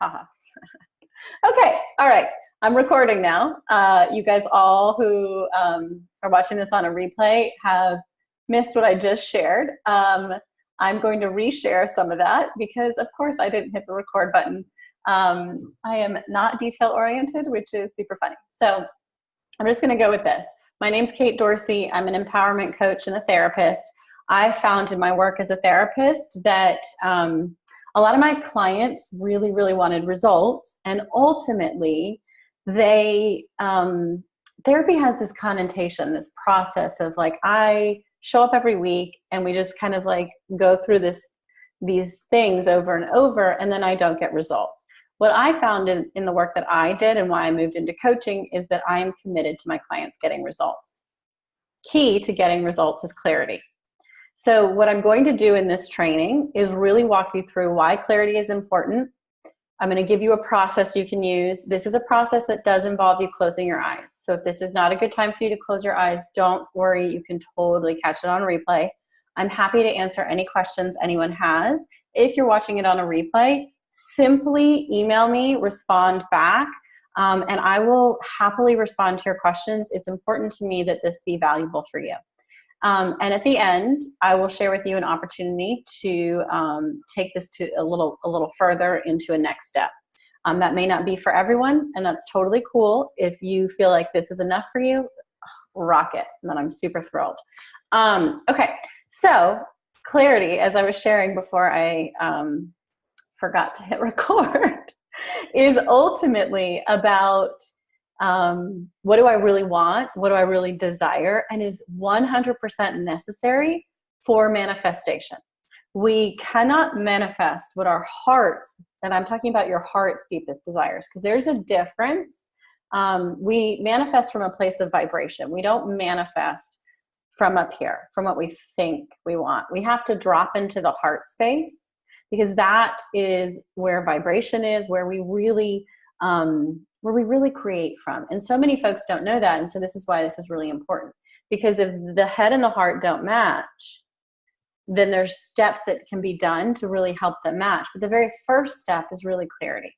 Haha. Okay, all right. I'm recording now. You guys all who are watching this on a replay have missed what I just shared. I'm going to reshare some of that because, of course, I didn't hit the record button. I am not detail-oriented, which is super funny. So I'm just going to go with this. My name's Kate Dorsey. I'm an empowerment coach and a therapist. I found in my work as a therapist that a lot of my clients really, really wanted results, and ultimately they, therapy has this connotation, this process of like, I show up every week and we just kind of like go through these things over and over, and then I don't get results. What I found in the work that I did and why I moved into coaching is that I am committed to my clients getting results. Key to getting results is clarity. So what I'm going to do in this training is really walk you through why clarity is important. I'm going to give you a process you can use. This is a process that does involve you closing your eyes. So if this is not a good time for you to close your eyes, don't worry. You can totally catch it on replay. I'm happy to answer any questions anyone has. If you're watching it on a replay, simply email me, respond back, and I will happily respond to your questions. It's important to me that this be valuable for you. And at the end, I will share with you an opportunity to take this to a little further into a next step. That may not be for everyone, and that's totally cool. If you feel like this is enough for you, rock it, and then I'm super thrilled. Okay, so clarity, as I was sharing before I forgot to hit record, is ultimately about what do I really want? What do I really desire? And is 100% necessary for manifestation. We cannot manifest what our hearts, and I'm talking about your heart's deepest desires, because there's a difference. We manifest from a place of vibration. We don't manifest from up here, from what we think we want. We have to drop into the heart space, because that is where vibration is, where we really create from. And so many folks don't know that. And so this is why this is really important, because if the head and the heart don't match, then there's steps that can be done to really help them match. But the very first step is really clarity.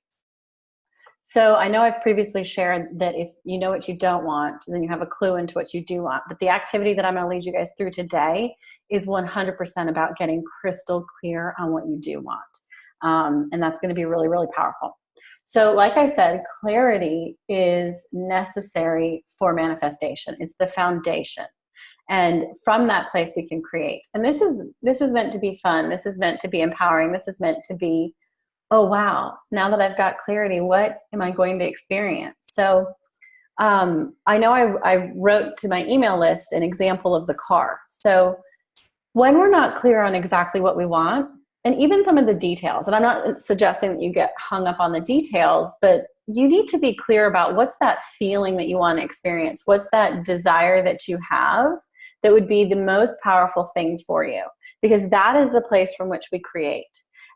So I know I've previously shared that if you know what you don't want, then you have a clue into what you do want. But the activity that I'm going to lead you guys through today is 100% about getting crystal clear on what you do want. And that's going to be really, really powerful. So like I said, clarity is necessary for manifestation. It's the foundation. And from that place we can create. And this is meant to be fun. This is meant to be empowering. This is meant to be, oh, wow, now that I've got clarity, what am I going to experience? So I know I wrote to my email list an example of the car. So when we're not clear on exactly what we want, and even some of the details, and I'm not suggesting that you get hung up on the details, but you need to be clear about what's that feeling that you want to experience. What's that desire that you have that would be the most powerful thing for you? Because that is the place from which we create.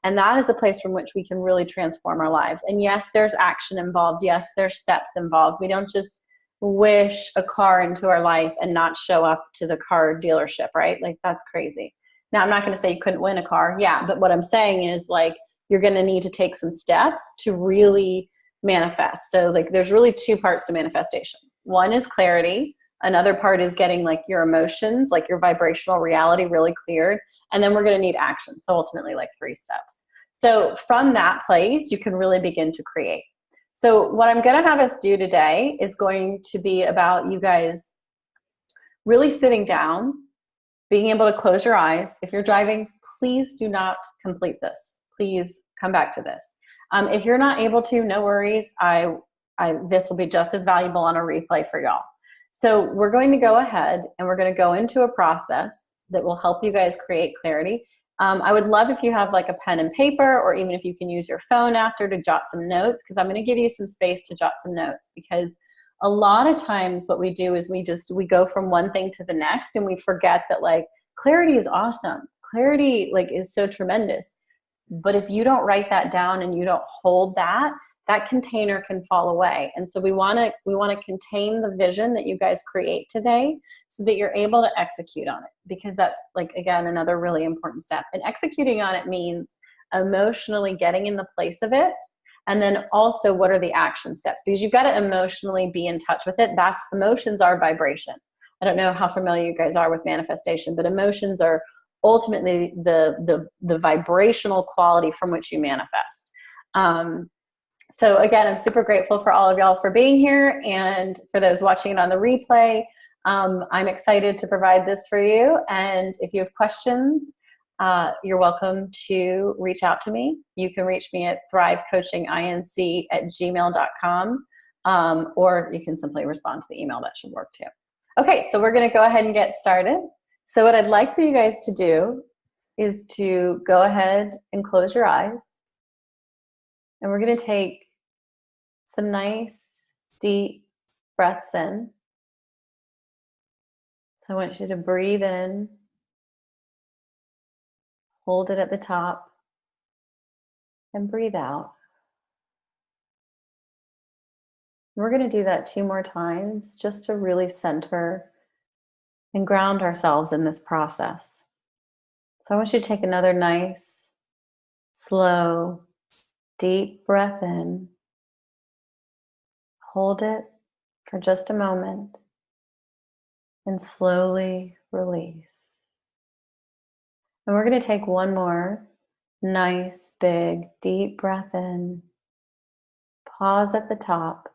And that is a place from which we can really transform our lives. And yes, there's action involved. Yes, there's steps involved. We don't just wish a car into our life and not show up to the car dealership, right? Like, that's crazy. Now, I'm not going to say you couldn't win a car. Yeah, but what I'm saying is, like, you're going to need to take some steps to really manifest. So, like, there's really two parts to manifestation. One is clarity. Another part is getting, like, your emotions, like your vibrational reality really cleared. And then we're going to need action. So ultimately, like, 3 steps. So from that place, you can really begin to create. So what I'm going to have us do today is going to be about you guys really sitting down, being able to close your eyes. If you're driving, please do not complete this. Please come back to this. If you're not able to, no worries. This will be just as valuable on a replay for y'all. So we're going to go ahead and we're going to go into a process that will help you guys create clarity. I would love if you have like a pen and paper, or even if you can use your phone after to jot some notes, because I'm going to give you some space to jot some notes, because a lot of times what we do is we go from one thing to the next, and we forget that, like, clarity is awesome. Clarity, like, is so tremendous. But if you don't write that down and you don't hold that container can fall away. And so we want to contain the vision that you guys create today so that you're able to execute on it, because that's, like, again, another really important step. And executing on it means emotionally getting in the place of it And then also, what are the action steps? Because you've got to emotionally be in touch with it. That's emotions are vibration. I don't know how familiar you guys are with manifestation, but emotions are ultimately the vibrational quality from which you manifest. So again, I'm super grateful for all of y'all for being here, and for those watching it on the replay. I'm excited to provide this for you. And if you have questions, you're welcome to reach out to me. You can reach me at thrivecoachinginc@gmail.com, or you can simply respond to the email. That should work too. Okay, so we're going to go ahead and get started. So what I'd like for you guys to do is to go ahead and close your eyes. And we're going to take some nice, deep breaths in. So I want you to breathe in, hold it at the top, and breathe out. We're going to do that 2 more times just to really center and ground ourselves in this process. So I want you to take another nice, slow, deep breath in. Hold it for just a moment and slowly release. And we're going to take 1 more nice, big, deep breath in. Pause at the top.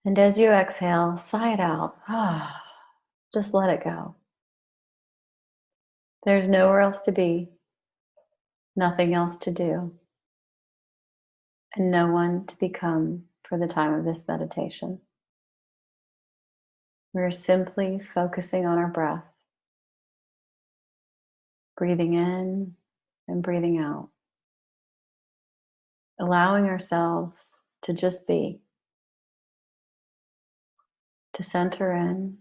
And as you exhale, sigh it out. Just let it go. There's nowhere else to be, nothing else to do, and no one to become for the time of this meditation. We're simply focusing on our breath, breathing in and breathing out, allowing ourselves to just be, to center in,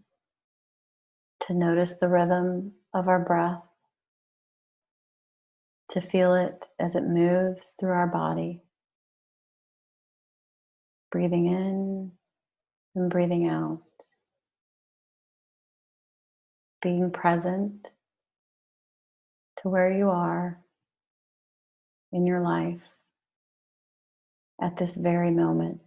to notice the rhythm of our breath, to feel it as it moves through our body, breathing in and breathing out, being present to where you are in your life at this very moment.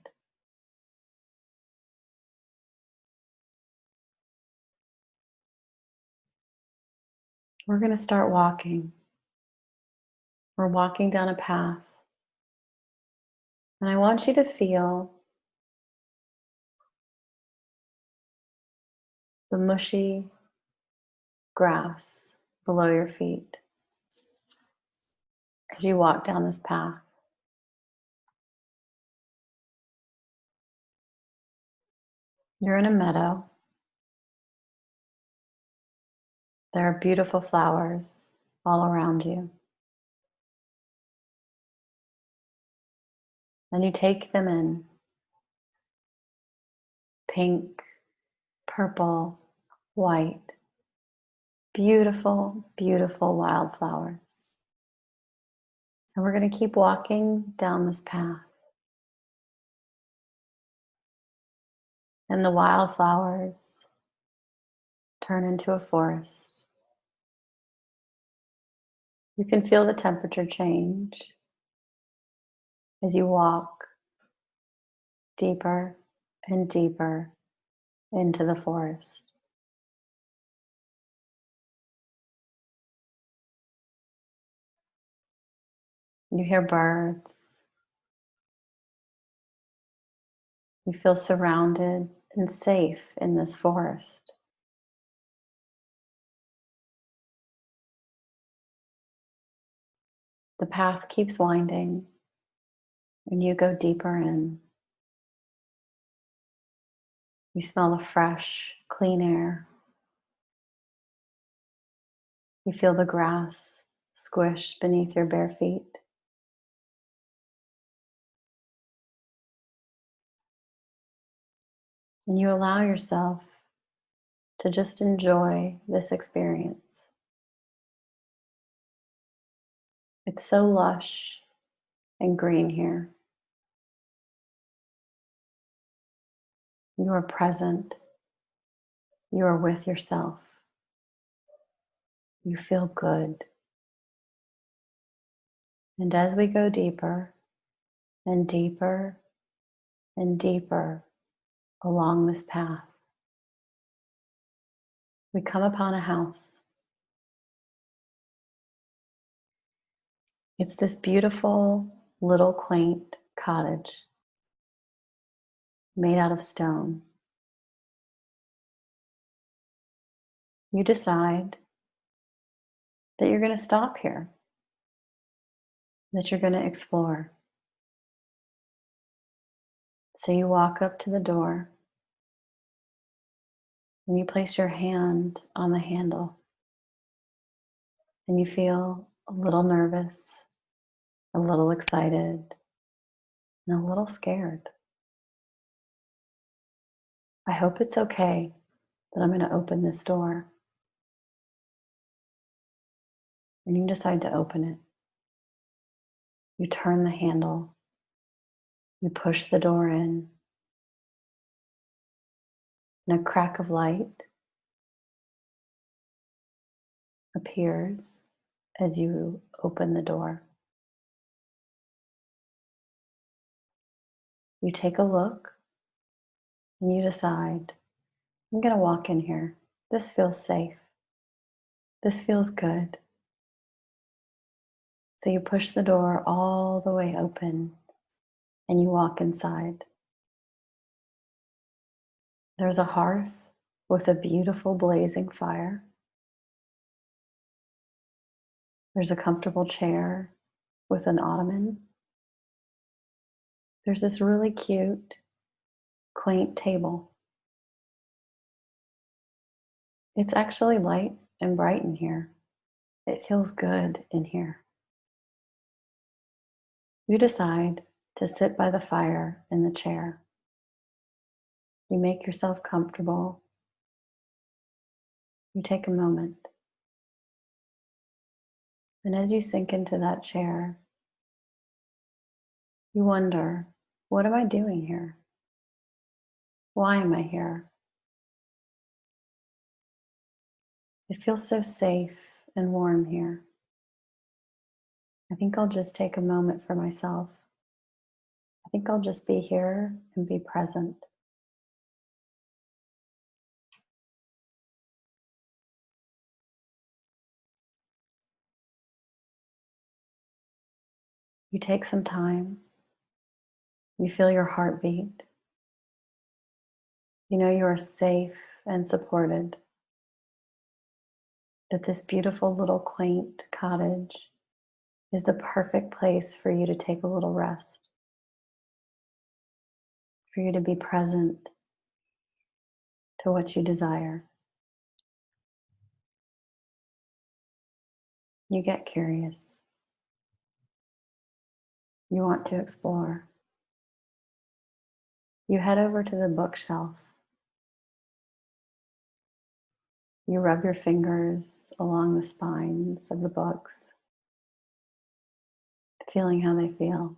We're going to start walking. We're walking down a path. And I want you to feel the mushy grass below your feet as you walk down this path. You're in a meadow. There are beautiful flowers all around you. And you take them in. Pink, purple, white. Beautiful, beautiful wildflowers. And we're going to keep walking down this path. And the wildflowers turn into a forest. You can feel the temperature change as you walk deeper and deeper into the forest. You hear birds. You feel surrounded and safe in this forest. The path keeps winding and you go deeper in. You smell the fresh, clean air. You feel the grass squish beneath your bare feet. And you allow yourself to just enjoy this experience. It's so lush and green here. You are present. You are with yourself. You feel good. And as we go deeper and deeper and deeper along this path, we come upon a house. It's this beautiful little quaint cottage made out of stone. You decide that you're going to stop here, that you're going to explore. So you walk up to the door and you place your hand on the handle and you feel a little nervous, a little excited, and a little scared. I hope it's okay that I'm going to open this door. And you decide to open it. You turn the handle. You push the door in. And a crack of light appears as you open the door. You take a look and you decide, I'm going to walk in here. This feels safe. This feels good. So you push the door all the way open and you walk inside. There's a hearth with a beautiful blazing fire. There's a comfortable chair with an ottoman. There's this really cute, quaint table. It's actually light and bright in here. It feels good in here. You decide to sit by the fire in the chair. You make yourself comfortable. You take a moment. And as you sink into that chair, you wonder, what am I doing here? Why am I here? It feels so safe and warm here. I think I'll just take a moment for myself. I think I'll just be here and be present. You take some time. You feel your heartbeat. You know you are safe and supported. That this beautiful little quaint cottage is the perfect place for you to take a little rest, for you to be present to what you desire. You get curious. You want to explore. You head over to the bookshelf. You rub your fingers along the spines of the books, feeling how they feel.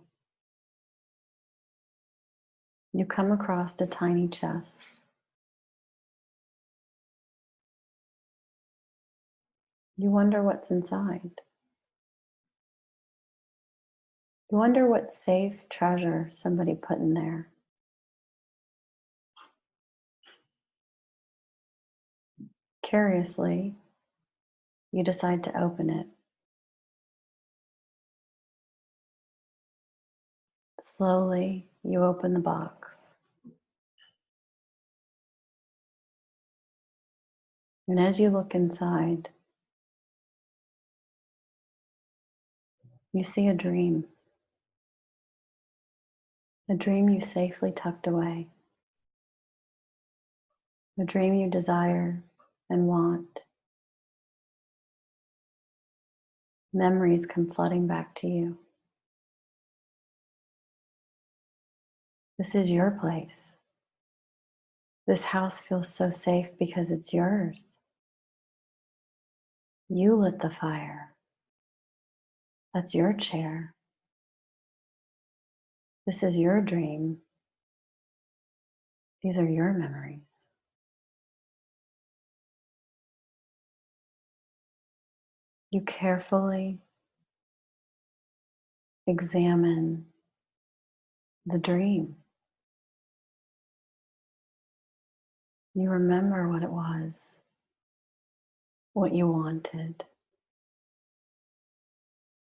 You come across a tiny chest. You wonder what's inside. You wonder what safe treasure somebody put in there. Curiously, you decide to open it. Slowly, you open the box. And as you look inside, you see a dream you safely tucked away, a dream you desire and want. Memories come flooding back to you. This is your place. This house feels so safe because it's yours. You lit the fire. That's your chair. This is your dream. These are your memories. You carefully examine the dream. You remember what it was, what you wanted,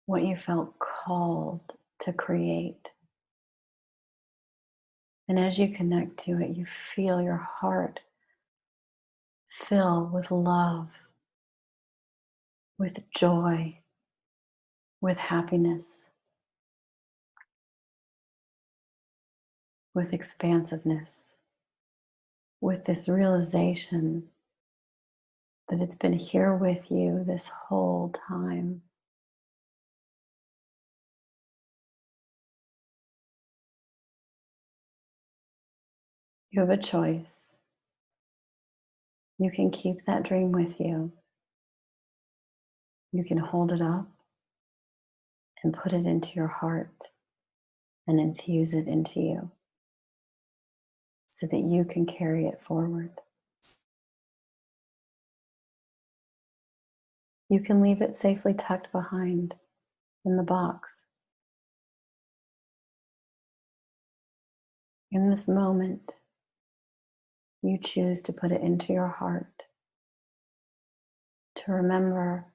what you felt called to create. And as you connect to it, you feel your heart fill with love, with joy, with happiness, with expansiveness, with this realization that it's been here with you this whole time. You have a choice. You can keep that dream with you. You can hold it up and put it into your heart and infuse it into you so that you can carry it forward. You can leave it safely tucked behind in the box. In this moment, you choose to put it into your heart, to remember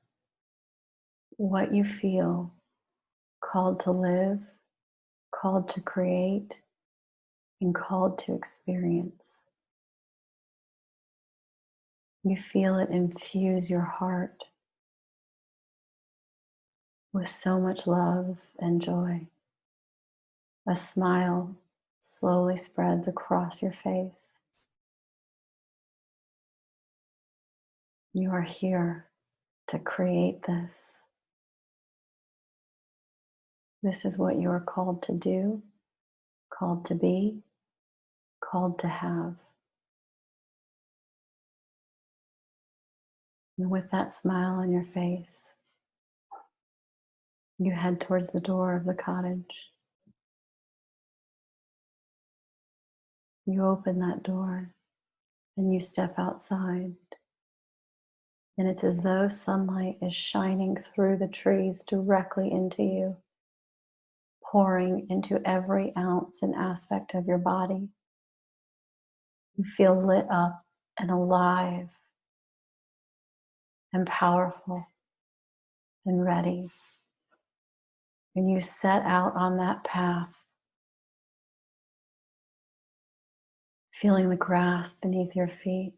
what you feel called to live, called to create, and called to experience. You feel it infuse your heart with so much love and joy. A smile slowly spreads across your face. You are here to create this. This is what you are called to do, called to be, called to have. And with that smile on your face, you head towards the door of the cottage. You open that door and you step outside. And it's as though sunlight is shining through the trees directly into you, pouring into every ounce and aspect of your body. You feel lit up and alive and powerful and ready. And you set out on that path, feeling the grass beneath your feet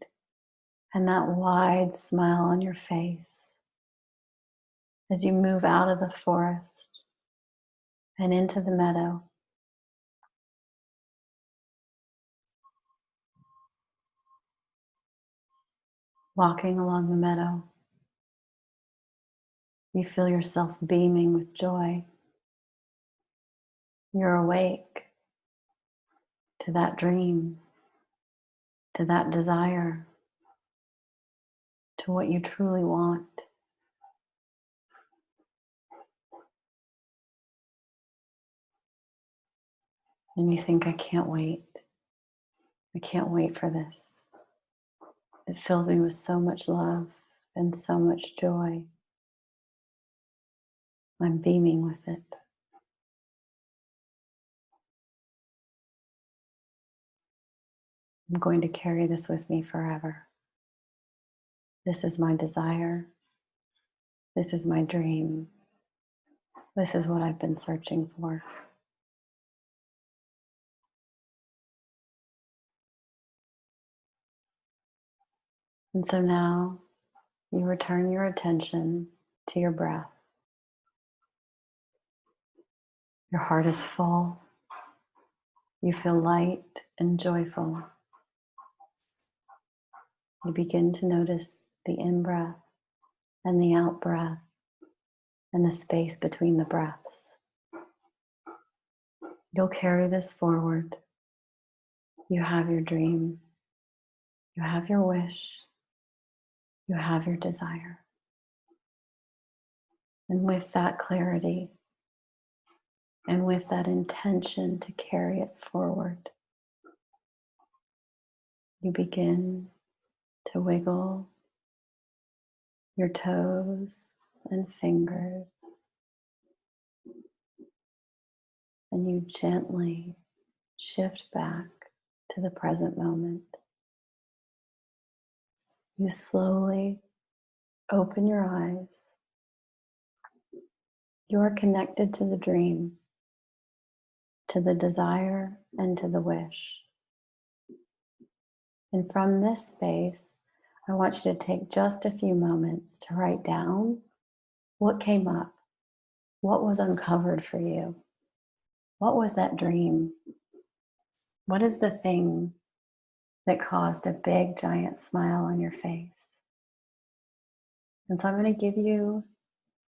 and that wide smile on your face as you move out of the forest and into the meadow. Walking along the meadow, you feel yourself beaming with joy. You're awake to that dream, to that desire, to what you truly want. And you think, I can't wait. I can't wait for this. It fills me with so much love and so much joy. I'm beaming with it. I'm going to carry this with me forever. This is my desire. This is my dream. This is what I've been searching for. And so now you return your attention to your breath. Your heart is full. You feel light and joyful. You begin to notice the in-breath and the out-breath and the space between the breaths. You'll carry this forward. You have your dream. You have your wish. You have your desire. And with that clarity and with that intention to carry it forward, you begin to wiggle your toes and fingers, and you gently shift back to the present moment. You slowly open your eyes. You are connected to the dream, to the desire, and to the wish. And from this space, I want you to take just a few moments to write down what came up, what was uncovered for you, what was that dream, what is the thing that caused a big giant smile on your face. And so I'm going to give you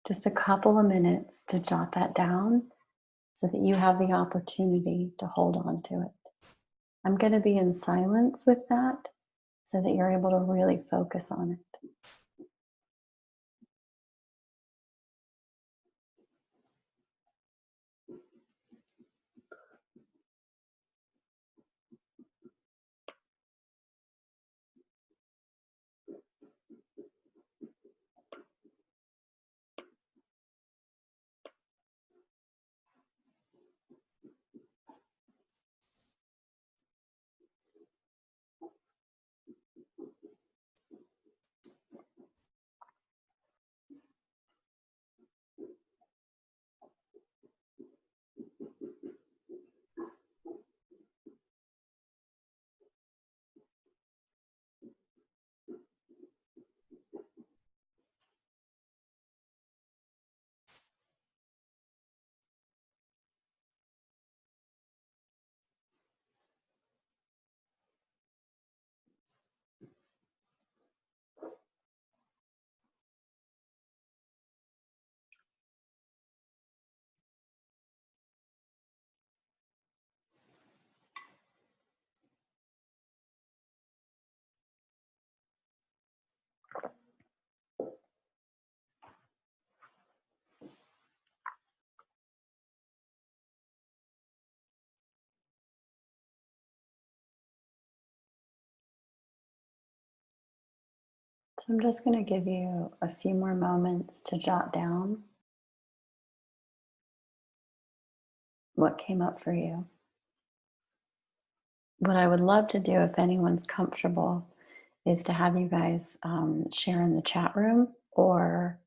just a couple of minutes to jot that down so that you have the opportunity to hold on to it. I'm going to be in silence with that so that you're able to really focus on it. So I'm just going to give you a few more moments to jot down what came up for you. What I would love to do, if anyone's comfortable, is to have you guys share in the chat room, or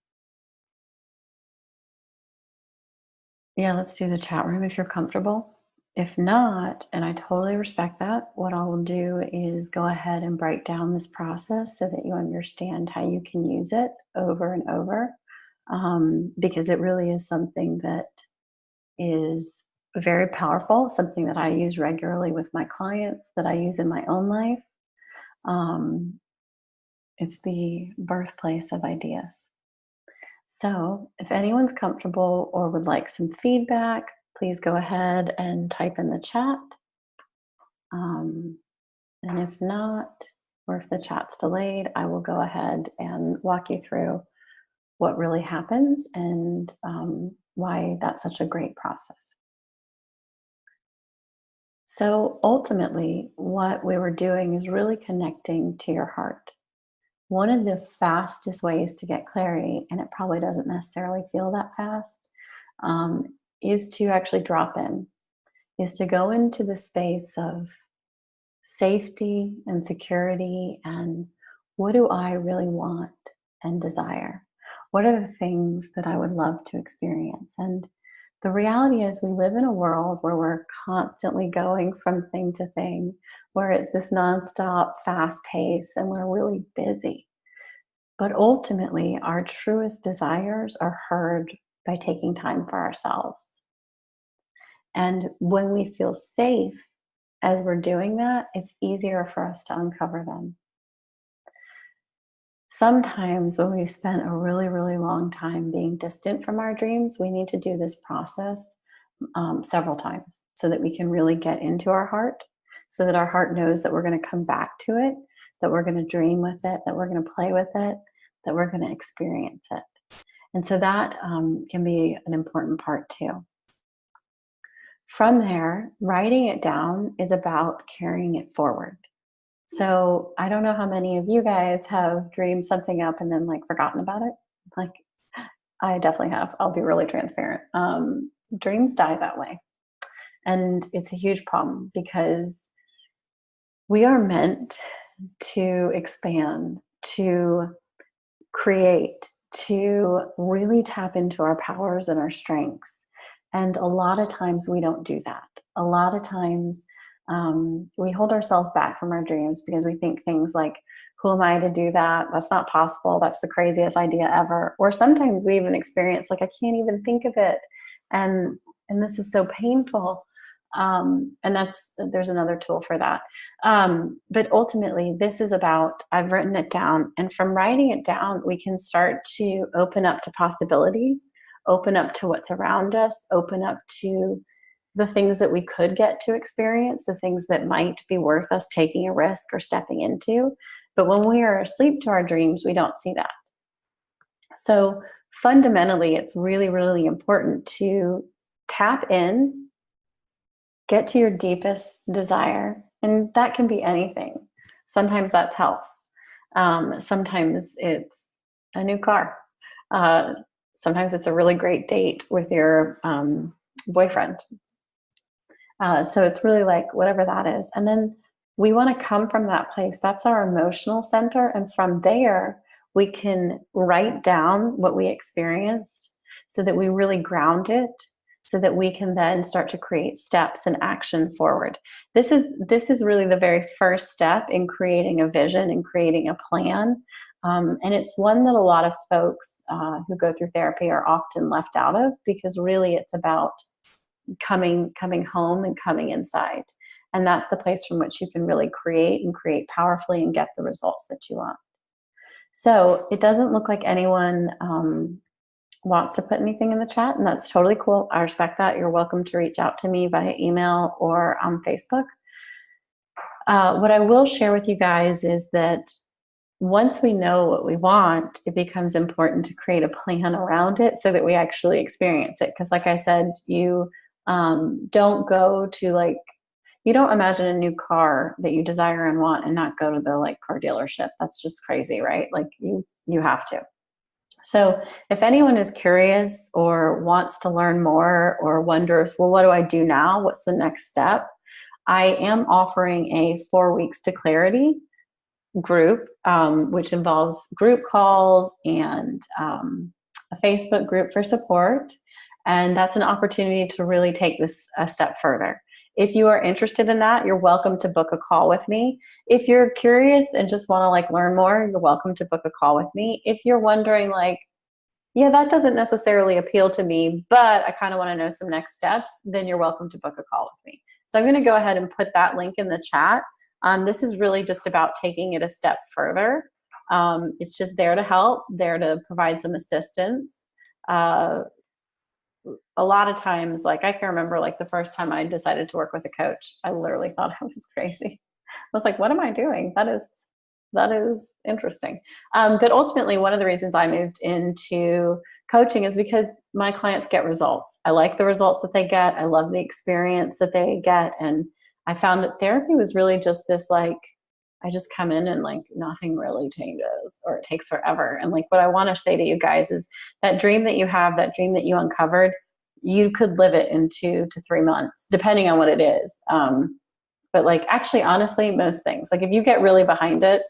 yeah, let's do the chat room if you're comfortable. If not, and I totally respect that, what I will do is go ahead and break down this process so that you understand how you can use it over and over, because it really is something that is very powerful, something that I use regularly with my clients, that I use in my own life. It's the birthplace of ideas. So, if anyone's comfortable or would like some feedback, please go ahead and type in the chat. And if not, or if the chat's delayed, I will go ahead and walk you through what really happens and why that's such a great process. So, ultimately, what we were doing is really connecting to your heart. One of the fastest ways to get clarity, and it probably doesn't necessarily feel that fast, is to actually drop in, is to go into the space of safety and security and what do I really want and desire? What are the things that I would love to experience? And the reality is, we live in a world where we're constantly going from thing to thing, where it's this nonstop fast pace and we're really busy. But ultimately, our truest desires are heard by taking time for ourselves. And when we feel safe as we're doing that, it's easier for us to uncover them. Sometimes when we've spent a really, really long time being distant from our dreams, we need to do this process several times so that we can really get into our heart, so that our heart knows that we're going to come back to it, that we're going to dream with it, that we're going to play with it, that we're going to experience it. And so that can be an important part too. From there, writing it down is about carrying it forward. So I don't know how many of you guys have dreamed something up and then like forgotten about it. Like, I definitely have. I'll be really transparent. Dreams die that way. And it's a huge problem because we are meant to expand, to create, to really tap into our powers and our strengths. And a lot of times we don't do that. A lot of times we hold ourselves back from our dreams because we think things like, who am I to do that? That's not possible. That's the craziest idea ever. Or sometimes we even experience like, I can't even think of it. And this is so painful. And there's another tool for that. But ultimately, this is about, I've written it down, and from writing it down, we can start to open up to possibilities, open up to what's around us, open up to the things that we could get to experience, the things that might be worth us taking a risk or stepping into. But when we are asleep to our dreams, we don't see that. So fundamentally, it's really, really important to tap in, get to your deepest desire, and that can be anything. Sometimes that's health. Sometimes it's a new car. Sometimes it's a really great date with your boyfriend. So it's really like whatever that is. And then we want to come from that place. That's our emotional center. And from there, we can write down what we experienced so that we really ground it, so that we can then start to create steps and action forward. This is really the very first step in creating a vision and creating a plan. And it's one that a lot of folks who go through therapy are often left out of, because really it's about coming home and coming inside. And that's the place from which you can really create and create powerfully and get the results that you want. So it doesn't look like anyone wants to put anything in the chat, and that's totally cool. I respect that. You're welcome to reach out to me via email or on Facebook. What I will share with you guys is that once we know what we want, it becomes important to create a plan around it so that we actually experience it. Because like I said, you don't go to you don't imagine a new car that you desire and want and not go to the car dealership. That's just crazy, right? Like you have to. So if anyone is curious or wants to learn more or wonders, well, what do I do now? What's the next step? I am offering a 4 weeks to clarity group, which involves group calls and a Facebook group for support. And that's an opportunity to really take this a step further. If you are interested in that, you're welcome to book a call with me. If you're curious and just want to learn more, you're welcome to book a call with me. If you're wondering yeah, that doesn't necessarily appeal to me, but I kind of want to know some next steps, then you're welcome to book a call with me. So I'm going to go ahead and put that link in the chat. This is really just about taking it a step further. It's just there to help, there to provide some assistance. A lot of times, I can remember the first time I decided to work with a coach, I literally thought I was crazy. I was like, what am I doing? That is interesting. But ultimately, one of the reasons I moved into coaching is because my clients get results. I like the results that they get. I love the experience that they get. And I found that therapy was really just this, I just come in and nothing really changes, or it takes forever. And what I want to say to you guys is that dream that you have, that dream that you uncovered, you could live it in 2 to 3 months, depending on what it is. But actually, honestly, most things, if you get really behind it,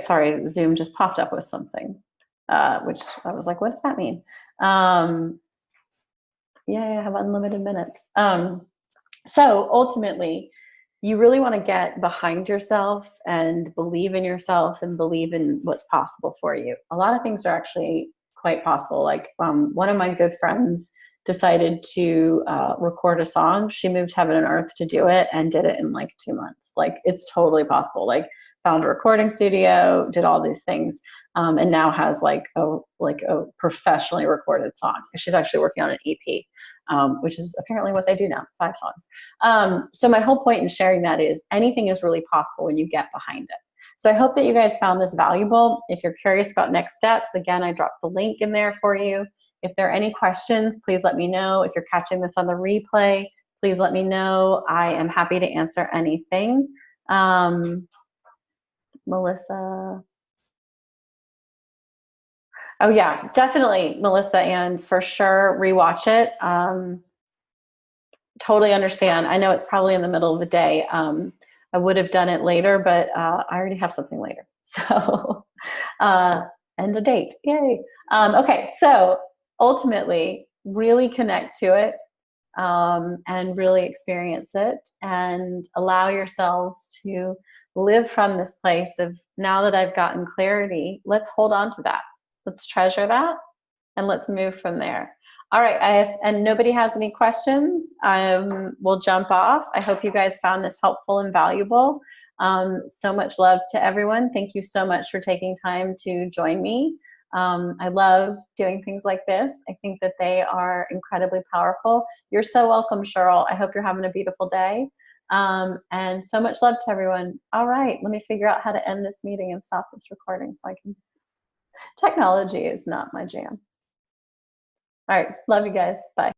sorry, Zoom just popped up with something, which I was like, what does that mean? Yeah, I have unlimited minutes. So ultimately, you really want to get behind yourself and believe in yourself and believe in what's possible for you. A lot of things are actually quite possible. One of my good friends decided to record a song. She moved heaven and earth to do it and did it in 2 months. It's totally possible. Found a recording studio, did all these things, and now has a professionally recorded song. She's actually working on an EP. Which is apparently what they do now, 5 songs. So my whole point in sharing that is anything is really possible when you get behind it. So I hope that you guys found this valuable. If you're curious about next steps, again, I dropped the link in there for you. If there are any questions, please let me know. If you're catching this on the replay, please let me know. I am happy to answer anything. Melissa. Oh yeah, definitely, Melissa, and for sure rewatch it. Totally understand. I know it's probably in the middle of the day. I would have done it later, but I already have something later. So, uh, and a date. Yay. Okay, so ultimately, really connect to it, and really experience it, and allow yourselves to live from this place of, now that I've gotten clarity, let's hold on to that. Let's treasure that, and let's move from there. All right, and nobody has any questions, we'll jump off. I hope you guys found this helpful and valuable. So much love to everyone. Thank you so much for taking time to join me. I love doing things like this. I think that they are incredibly powerful. You're so welcome, Cheryl. I hope you're having a beautiful day. And so much love to everyone. All right, let me figure out how to end this meeting and stop this recording so I can. Technology is not my jam. All right, love you guys. Bye.